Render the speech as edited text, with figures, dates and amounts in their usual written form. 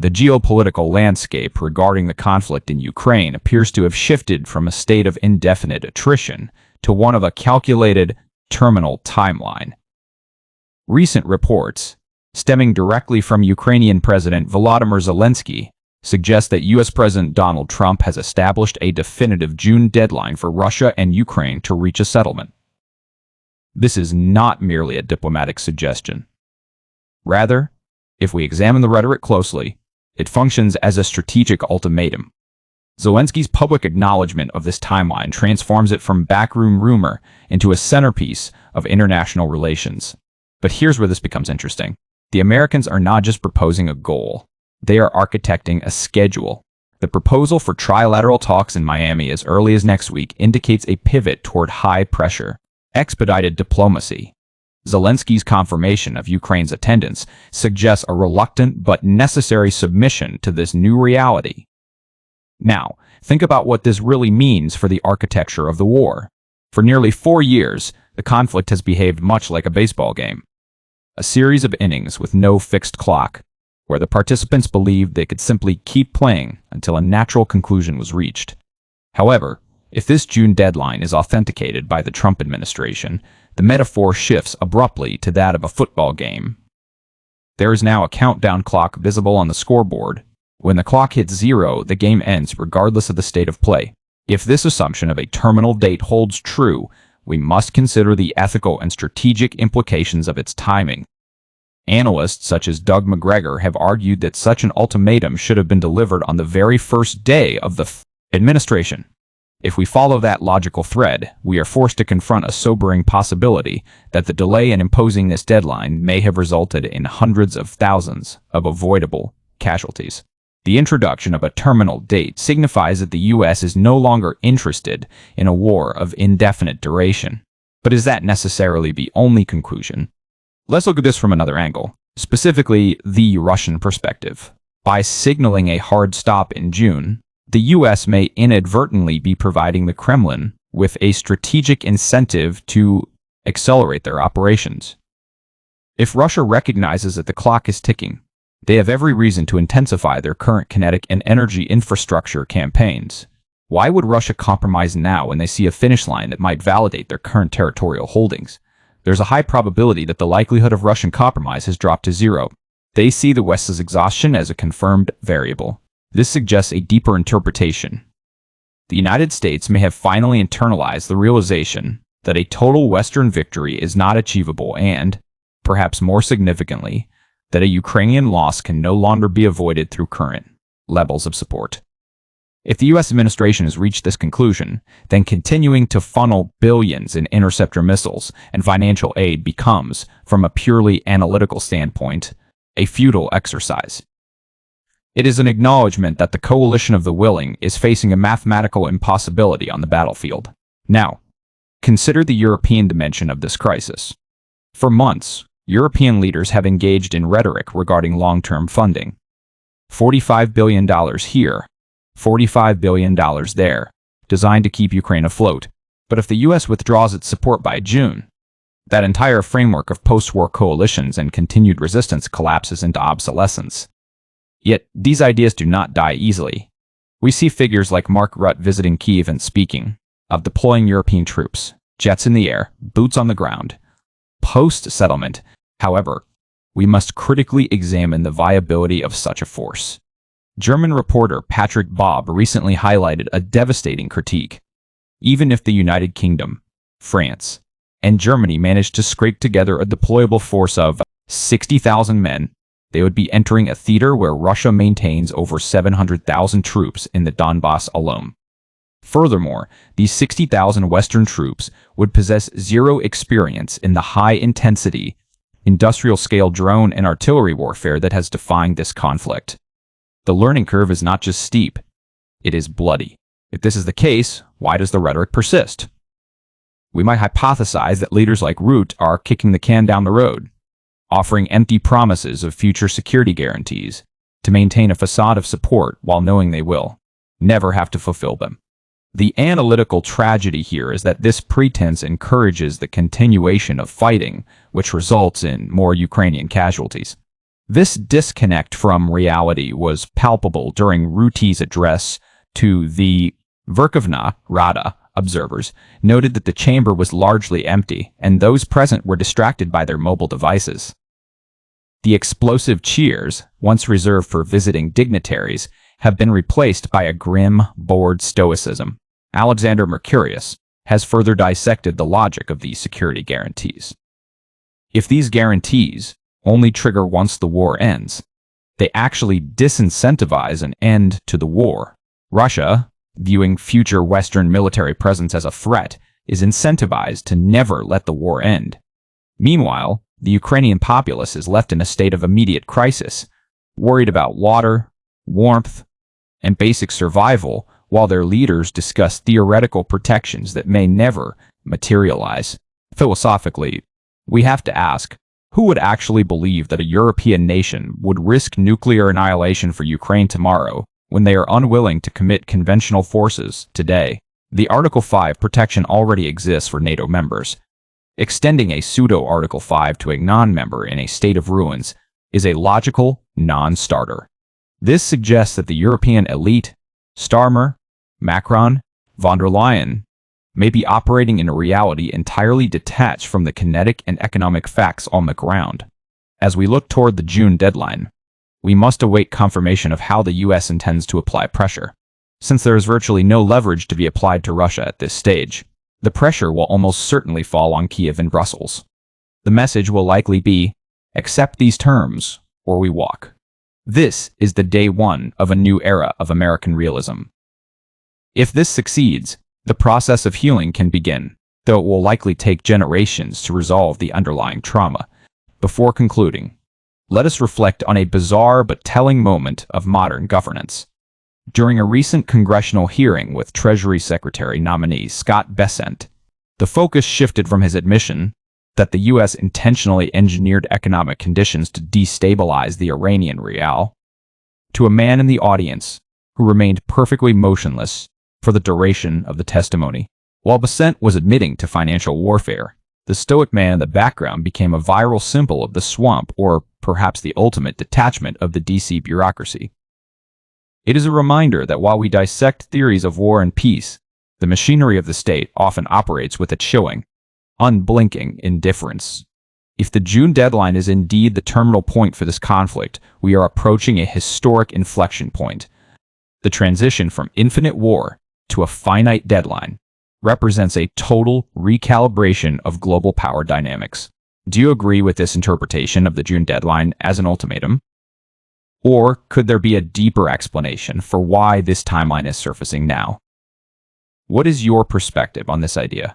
The geopolitical landscape regarding the conflict in Ukraine appears to have shifted from a state of indefinite attrition to one of a calculated, terminal timeline. Recent reports, stemming directly from Ukrainian President Volodymyr Zelensky, suggest that U.S. President Donald Trump has established a definitive June deadline for Russia and Ukraine to reach a settlement. This is not merely a diplomatic suggestion. Rather, if we examine the rhetoric closely, it functions as a strategic ultimatum. Zelensky's public acknowledgement of this timeline transforms it from backroom rumor into a centerpiece of international relations. But here's where this becomes interesting. The Americans are not just proposing a goal. They are architecting a schedule. The proposal for trilateral talks in Miami as early as next week indicates a pivot toward high-pressure, expedited diplomacy. Zelensky's confirmation of Ukraine's attendance suggests a reluctant but necessary submission to this new reality. Now, think about what this really means for the architecture of the war. For nearly 4 years, the conflict has behaved much like a baseball game. A series of innings with no fixed clock, where the participants believed they could simply keep playing until a natural conclusion was reached. However, if this June deadline is authenticated by the Trump administration, the metaphor shifts abruptly to that of a football game. There is now a countdown clock visible on the scoreboard. When the clock hits 0, the game ends regardless of the state of play. If this assumption of a terminal date holds true, we must consider the ethical and strategic implications of its timing. Analysts such as Doug McGregor have argued that such an ultimatum should have been delivered on the very first day of the administration. If we follow that logical thread, we are forced to confront a sobering possibility that the delay in imposing this deadline may have resulted in hundreds of thousands of avoidable casualties. The introduction of a terminal date signifies that the U.S. is no longer interested in a war of indefinite duration. But is that necessarily the only conclusion? Let's look at this from another angle, specifically the Russian perspective. By signaling a hard stop in June, the U.S. may inadvertently be providing the Kremlin with a strategic incentive to accelerate their operations. If Russia recognizes that the clock is ticking, they have every reason to intensify their current kinetic and energy infrastructure campaigns. Why would Russia compromise now when they see a finish line that might validate their current territorial holdings? There's a high probability that the likelihood of Russian compromise has dropped to 0. They see the West's exhaustion as a confirmed variable. This suggests a deeper interpretation. The United States may have finally internalized the realization that a total Western victory is not achievable and, perhaps more significantly, that a Ukrainian loss can no longer be avoided through current levels of support. If the U.S. administration has reached this conclusion, then continuing to funnel billions in interceptor missiles and financial aid becomes, from a purely analytical standpoint, a futile exercise. It is an acknowledgement that the coalition of the willing is facing a mathematical impossibility on the battlefield. Now, consider the European dimension of this crisis. For months, European leaders have engaged in rhetoric regarding long-term funding. $45 billion here, $45 billion there, designed to keep Ukraine afloat. But if the U.S. withdraws its support by June, that entire framework of post-war coalitions and continued resistance collapses into obsolescence. Yet, these ideas do not die easily. We see figures like Mark Rutte visiting Kyiv and speaking of deploying European troops, jets in the air, boots on the ground. Post-settlement, however, we must critically examine the viability of such a force. German reporter Patrick Bob recently highlighted a devastating critique. Even if the United Kingdom, France, and Germany managed to scrape together a deployable force of 60,000 men, they would be entering a theater where Russia maintains over 700,000 troops in the Donbass alone. Furthermore, these 60,000 Western troops would possess zero experience in the high-intensity, industrial-scale drone and artillery warfare that has defined this conflict. The learning curve is not just steep, it is bloody. If this is the case, why does the rhetoric persist? We might hypothesize that leaders like Rutte are kicking the can down the road, offering empty promises of future security guarantees to maintain a facade of support while knowing they will never have to fulfill them. The analytical tragedy here is that this pretense encourages the continuation of fighting, which results in more Ukrainian casualties. This disconnect from reality was palpable during Ruti's address to the Verkhovna Rada. Observers noted that the chamber was largely empty, and those present were distracted by their mobile devices. The explosive cheers, once reserved for visiting dignitaries, have been replaced by a grim, bored stoicism. Alexander Mercurius has further dissected the logic of these security guarantees. If these guarantees only trigger once the war ends, they actually disincentivize an end to the war. Russia, viewing future Western military presence as a threat, is incentivized to never let the war end. Meanwhile, the Ukrainian populace is left in a state of immediate crisis, worried about water, warmth, and basic survival, while their leaders discuss theoretical protections that may never materialize. Philosophically, we have to ask, who would actually believe that a European nation would risk nuclear annihilation for Ukraine tomorrow when they are unwilling to commit conventional forces today? The Article 5 protection already exists for NATO members. Extending a pseudo-Article 5 to a non-member in a state of ruins is a logical non-starter. This suggests that the European elite, Starmer, Macron, von der Leyen, may be operating in a reality entirely detached from the kinetic and economic facts on the ground. As we look toward the June deadline, we must await confirmation of how the U.S. intends to apply pressure. Since there is virtually no leverage to be applied to Russia at this stage, the pressure will almost certainly fall on Kiev and Brussels. The message will likely be, accept these terms, or we walk. This is the day one of a new era of American realism. If this succeeds, the process of healing can begin, though it will likely take generations to resolve the underlying trauma. Before concluding, let us reflect on a bizarre but telling moment of modern governance. During a recent congressional hearing with Treasury Secretary nominee Scott Bessent, the focus shifted from his admission that the U.S. intentionally engineered economic conditions to destabilize the Iranian rial, to a man in the audience who remained perfectly motionless for the duration of the testimony. While Bessent was admitting to financial warfare, the stoic man in the background became a viral symbol of the swamp, or perhaps the ultimate detachment of the DC bureaucracy. It is a reminder that while we dissect theories of war and peace, the machinery of the state often operates with a chilling, unblinking indifference. If the June deadline is indeed the terminal point for this conflict, we are approaching a historic inflection point. The transition from infinite war to a finite deadline represents a total recalibration of global power dynamics. Do you agree with this interpretation of the June deadline as an ultimatum? Or could there be a deeper explanation for why this timeline is surfacing now? What is your perspective on this idea?